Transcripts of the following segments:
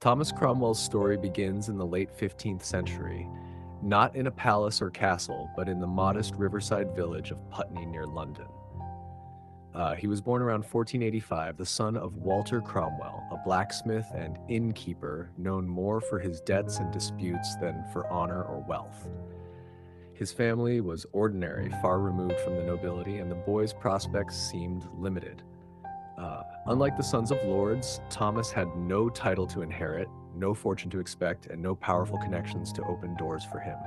Thomas Cromwell's story begins in the late 15th century, not in a palace or castle, but in the modest riverside village of Putney near London. He was born around 1485, the son of Walter Cromwell, a blacksmith and innkeeper known more for his debts and disputes than for honor or wealth. His family was ordinary, far removed from the nobility, and the boy's prospects seemed limited. Unlike the sons of lords, Thomas had no title to inherit, no fortune to expect, and no powerful connections to open doors for him.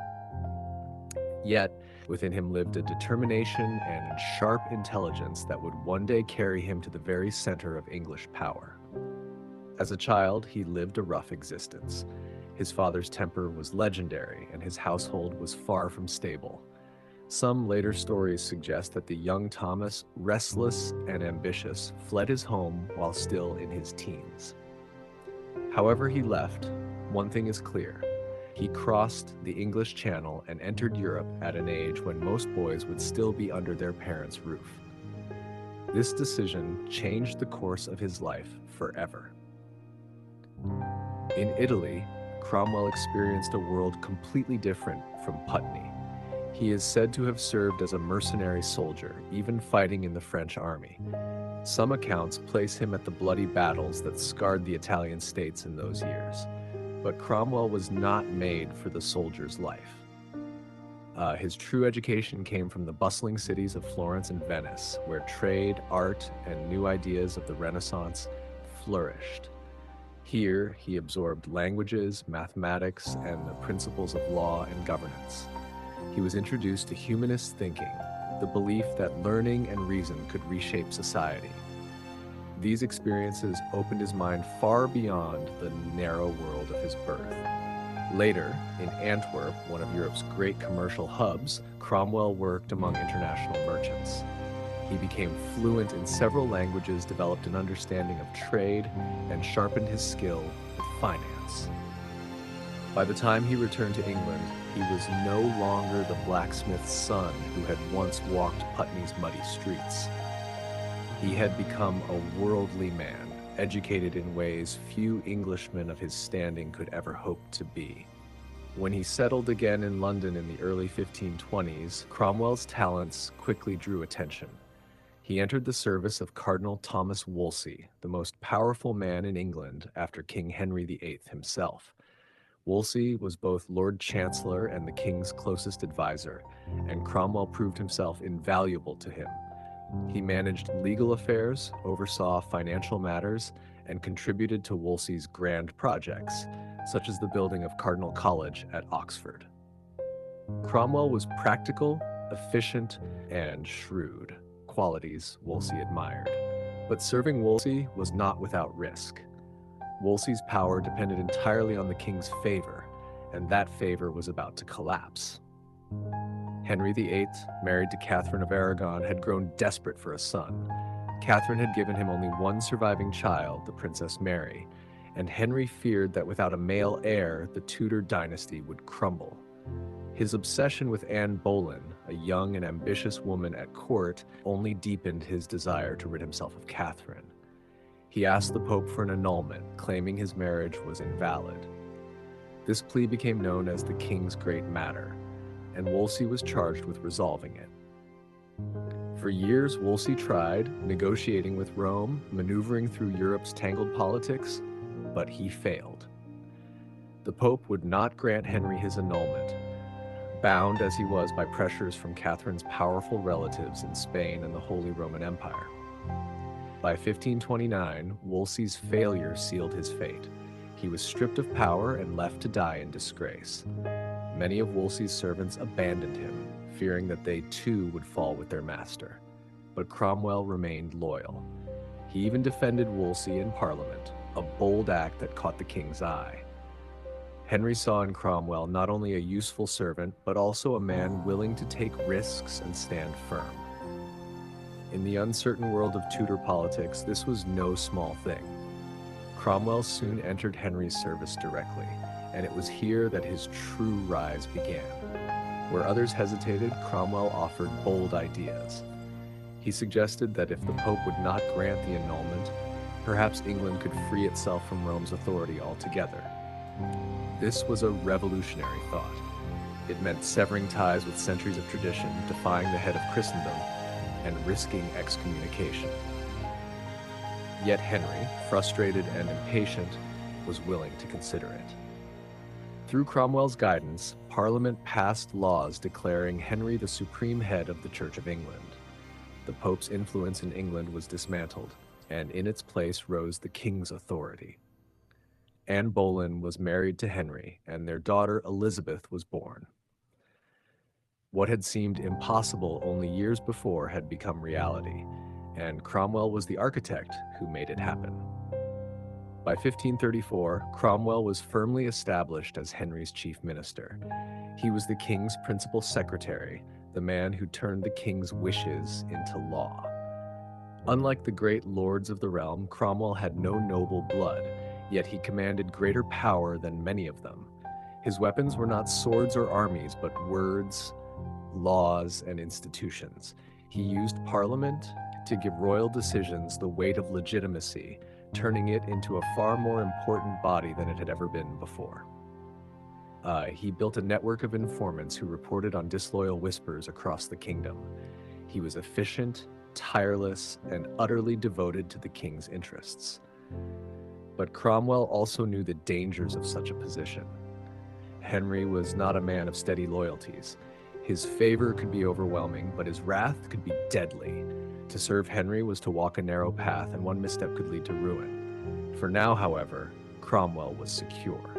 Yet, within him lived a determination and sharp intelligence that would one day carry him to the very center of English power. As a child, he lived a rough existence. His father's temper was legendary, and his household was far from stable. Some later stories suggest that the young Thomas, restless and ambitious, fled his home while still in his teens. However he left, one thing is clear. He crossed the English Channel and entered Europe at an age when most boys would still be under their parents' roof. This decision changed the course of his life forever. In Italy, Cromwell experienced a world completely different from Putney. He is said to have served as a mercenary soldier, even fighting in the French army. Some accounts place him at the bloody battles that scarred the Italian states in those years. But Cromwell was not made for the soldier's life. His true education came from the bustling cities of Florence and Venice, where trade, art, and new ideas of the Renaissance flourished. Here, he absorbed languages, mathematics, and the principles of law and governance. He was introduced to humanist thinking, the belief that learning and reason could reshape society. These experiences opened his mind far beyond the narrow world of his birth. Later, in Antwerp, one of Europe's great commercial hubs, Cromwell worked among international merchants. He became fluent in several languages, developed an understanding of trade, and sharpened his skill with finance. By the time he returned to England, he was no longer the blacksmith's son who had once walked Putney's muddy streets. He had become a worldly man, educated in ways few Englishmen of his standing could ever hope to be. When he settled again in London in the early 1520s, Cromwell's talents quickly drew attention. He entered the service of Cardinal Thomas Wolsey, the most powerful man in England after King Henry VIII himself. Wolsey was both Lord Chancellor and the king's closest advisor, and Cromwell proved himself invaluable to him. He managed legal affairs, oversaw financial matters, and contributed to Wolsey's grand projects, such as the building of Cardinal College at Oxford. Cromwell was practical, efficient, and shrewd, qualities Wolsey admired. But serving Wolsey was not without risk. Wolsey's power depended entirely on the king's favor, and that favor was about to collapse. Henry VIII, married to Catherine of Aragon, had grown desperate for a son. Catherine had given him only one surviving child, the Princess Mary, and Henry feared that without a male heir, the Tudor dynasty would crumble. His obsession with Anne Boleyn, a young and ambitious woman at court, only deepened his desire to rid himself of Catherine. He asked the Pope for an annulment, claiming his marriage was invalid. This plea became known as the King's Great Matter, and Wolsey was charged with resolving it. For years, Wolsey tried, negotiating with Rome, maneuvering through Europe's tangled politics, but he failed. The Pope would not grant Henry his annulment, bound as he was by pressures from Catherine's powerful relatives in Spain and the Holy Roman Empire. By 1529, Wolsey's failure sealed his fate. He was stripped of power and left to die in disgrace. Many of Wolsey's servants abandoned him, fearing that they too would fall with their master. But Cromwell remained loyal. He even defended Wolsey in Parliament, a bold act that caught the king's eye. Henry saw in Cromwell not only a useful servant, but also a man willing to take risks and stand firm. In the uncertain world of Tudor politics, this was no small thing. Cromwell soon entered Henry's service directly, and it was here that his true rise began. Where others hesitated, Cromwell offered bold ideas. He suggested that if the Pope would not grant the annulment, Perhaps England could free itself from Rome's authority altogether. This was a revolutionary thought. It meant severing ties with centuries of tradition, defying the head of Christendom, and risking excommunication. Yet Henry, frustrated and impatient, was willing to consider it. Through Cromwell's guidance, Parliament passed laws declaring Henry the supreme head of the Church of England. The Pope's influence in England was dismantled, and in its place rose the king's authority. Anne Boleyn was married to Henry, and their daughter Elizabeth was born. What had seemed impossible only years before had become reality, and Cromwell was the architect who made it happen. By 1534, Cromwell was firmly established as Henry's chief minister. He was the king's principal secretary, the man who turned the king's wishes into law. Unlike the great lords of the realm, Cromwell had no noble blood, yet he commanded greater power than many of them. His weapons were not swords or armies, but words, laws, and institutions. He used Parliament to give royal decisions the weight of legitimacy, turning it into a far more important body than it had ever been before. He built a network of informants who reported on disloyal whispers across the kingdom. He was efficient, tireless, and utterly devoted to the king's interests. But Cromwell also knew the dangers of such a position. Henry was not a man of steady loyalties. His favor could be overwhelming, but his wrath could be deadly. To serve Henry was to walk a narrow path, and one misstep could lead to ruin. For now, however, Cromwell was secure.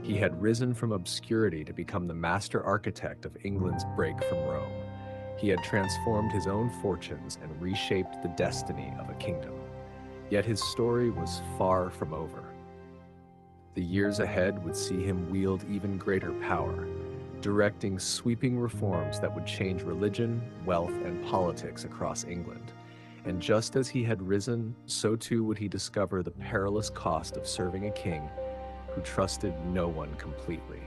He had risen from obscurity to become the master architect of England's break from Rome. He had transformed his own fortunes and reshaped the destiny of a kingdom. Yet his story was far from over. The years ahead would see him wield even greater power, directing sweeping reforms that would change religion, wealth, and politics across England. And just as he had risen, so too would he discover the perilous cost of serving a king who trusted no one completely.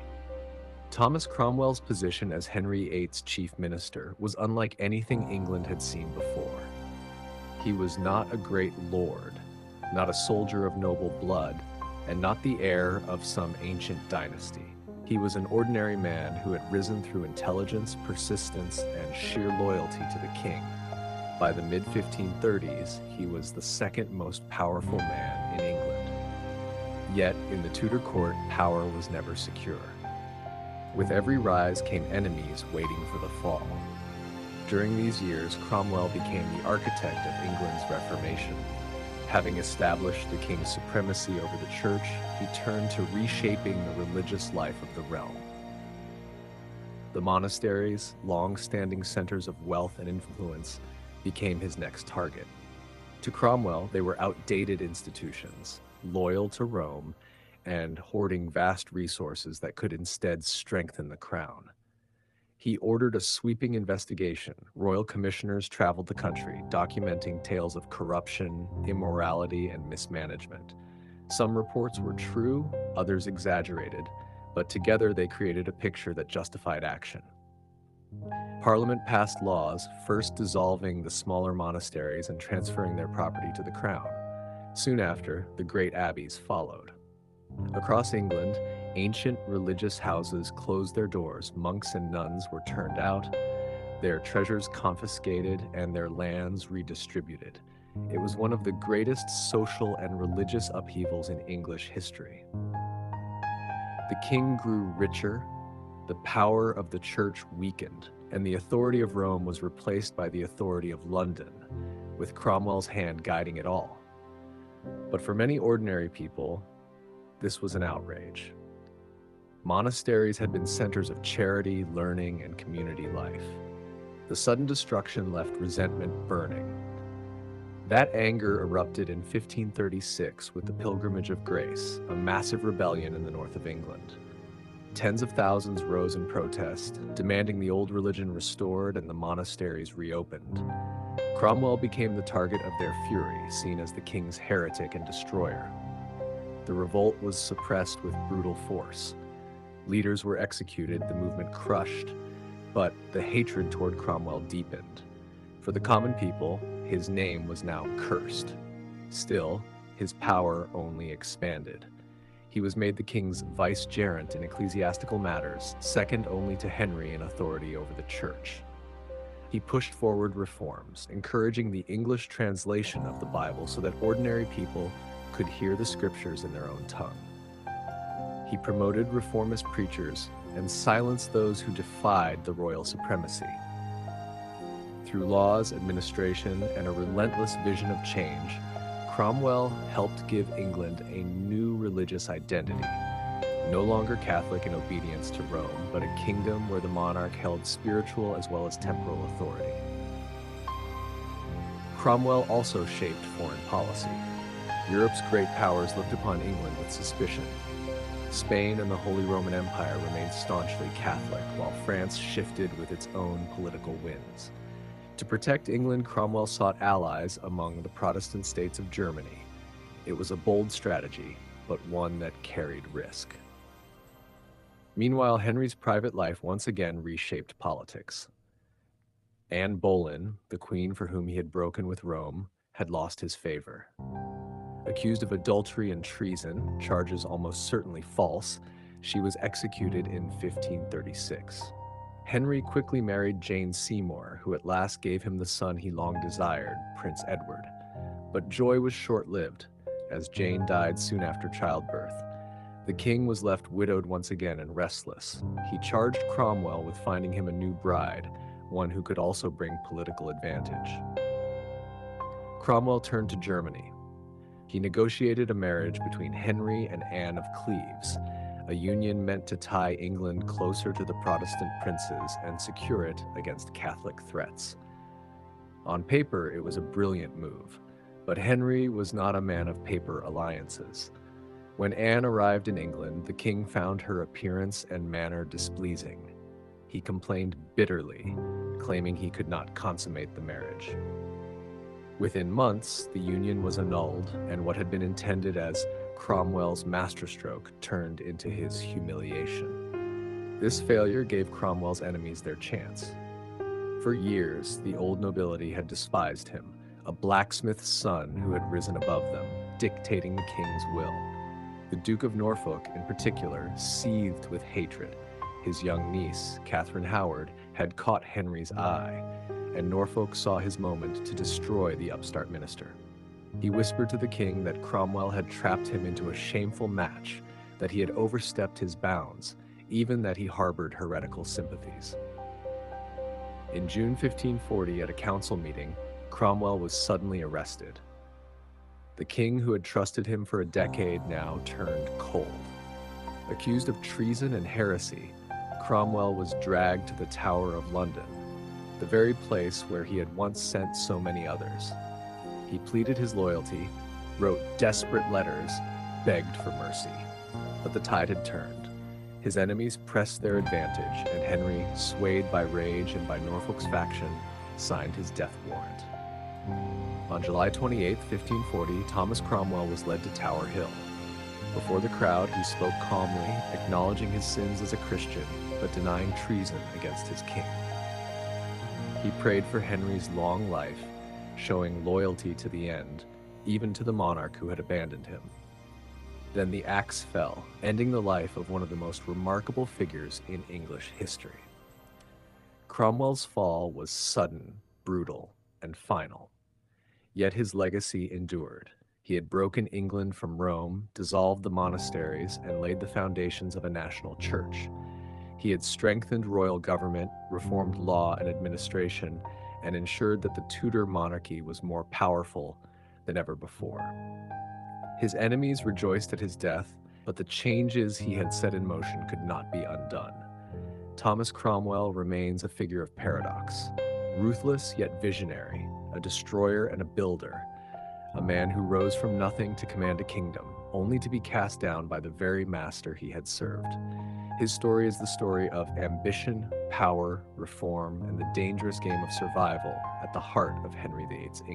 Thomas Cromwell's position as Henry VIII's chief minister was unlike anything England had seen before. He was not a great lord, not a soldier of noble blood, and not the heir of some ancient dynasty. He was an ordinary man who had risen through intelligence, persistence, and sheer loyalty to the king. By the mid-1530s, he was the second most powerful man in England. Yet, in the Tudor court, power was never secure. With every rise came enemies waiting for the fall. During these years, Cromwell became the architect of England's Reformation. Having established the king's supremacy over the church, he turned to reshaping the religious life of the realm. The monasteries, long-standing centers of wealth and influence, became his next target. To Cromwell, they were outdated institutions, loyal to Rome, and hoarding vast resources that could instead strengthen the crown. He ordered a sweeping investigation. Royal commissioners traveled the country, documenting tales of corruption, immorality, and mismanagement. Some reports were true, others exaggerated, but together they created a picture that justified action. Parliament passed laws, first dissolving the smaller monasteries and transferring their property to the crown. Soon after, the great abbeys followed. Across England, ancient religious houses closed their doors, monks and nuns were turned out, their treasures confiscated, and their lands redistributed. It was one of the greatest social and religious upheavals in English history. The king grew richer, the power of the church weakened, and the authority of Rome was replaced by the authority of London, with Cromwell's hand guiding it all. But for many ordinary people, this was an outrage. Monasteries had been centers of charity, learning, and community life. The sudden destruction left resentment burning. That anger erupted in 1536 with the Pilgrimage of Grace, a massive rebellion in the north of England. Tens of thousands rose in protest, demanding the old religion restored and the monasteries reopened. Cromwell became the target of their fury, seen as the king's heretic and destroyer. The revolt was suppressed with brutal force. Leaders were executed, the movement crushed, but the hatred toward Cromwell deepened. For the common people, his name was now cursed. Still, his power only expanded. He was made the king's vicegerent in ecclesiastical matters, second only to Henry in authority over the church. He pushed forward reforms, encouraging the English translation of the Bible so that ordinary people could hear the scriptures in their own tongue. He promoted reformist preachers and silenced those who defied the royal supremacy. Through laws, administration, and a relentless vision of change, Cromwell helped give England a new religious identity, no longer Catholic in obedience to Rome, but a kingdom where the monarch held spiritual as well as temporal authority. Cromwell also shaped foreign policy. Europe's great powers looked upon England with suspicion. Spain and the Holy Roman Empire remained staunchly Catholic, while France shifted with its own political winds. To protect England, Cromwell sought allies among the Protestant states of Germany. It was a bold strategy, but one that carried risk. Meanwhile, Henry's private life once again reshaped politics. Anne Boleyn, the queen for whom he had broken with Rome, had lost his favor. Accused of adultery and treason, charges almost certainly false, she was executed in 1536. Henry quickly married Jane Seymour, who at last gave him the son he long desired, Prince Edward. But joy was short-lived, as Jane died soon after childbirth. The king was left widowed once again and restless. He charged Cromwell with finding him a new bride, one who could also bring political advantage. Cromwell turned to Germany. He negotiated a marriage between Henry and Anne of Cleves, a union meant to tie England closer to the Protestant princes and secure it against Catholic threats. On paper, it was a brilliant move, but Henry was not a man of paper alliances. When Anne arrived in England, the king found her appearance and manner displeasing. He complained bitterly, claiming he could not consummate the marriage. Within months, the union was annulled, and what had been intended as Cromwell's masterstroke turned into his humiliation. This failure gave Cromwell's enemies their chance. For years, the old nobility had despised him, a blacksmith's son who had risen above them, dictating the king's will. The Duke of Norfolk, in particular, seethed with hatred. His young niece, Catherine Howard, had caught Henry's eye, and Norfolk saw his moment to destroy the upstart minister. He whispered to the king that Cromwell had trapped him into a shameful match, that he had overstepped his bounds, even that he harbored heretical sympathies. In June 1540, at a council meeting, Cromwell was suddenly arrested. The king, who had trusted him for a decade now, turned cold. Accused of treason and heresy, Cromwell was dragged to the Tower of London, the very place where he had once sent so many others. He pleaded his loyalty, wrote desperate letters, begged for mercy. But the tide had turned. His enemies pressed their advantage, and Henry, swayed by rage and by Norfolk's faction, signed his death warrant. On July 28, 1540, Thomas Cromwell was led to Tower Hill. Before the crowd, he spoke calmly, acknowledging his sins as a Christian, but denying treason against his king. He prayed for Henry's long life, showing loyalty to the end, even to the monarch who had abandoned him. Then the axe fell, ending the life of one of the most remarkable figures in English history. Cromwell's fall was sudden, brutal, and final. Yet his legacy endured. He had broken England from Rome, dissolved the monasteries, and laid the foundations of a national church. He had strengthened royal government, reformed law and administration, and ensured that the Tudor monarchy was more powerful than ever before. His enemies rejoiced at his death, but the changes he had set in motion could not be undone. Thomas Cromwell remains a figure of paradox, ruthless yet visionary, a destroyer and a builder, a man who rose from nothing to command a kingdom, only to be cast down by the very master he had served. His story is the story of ambition, power, reform, and the dangerous game of survival at the heart of Henry VIII's England.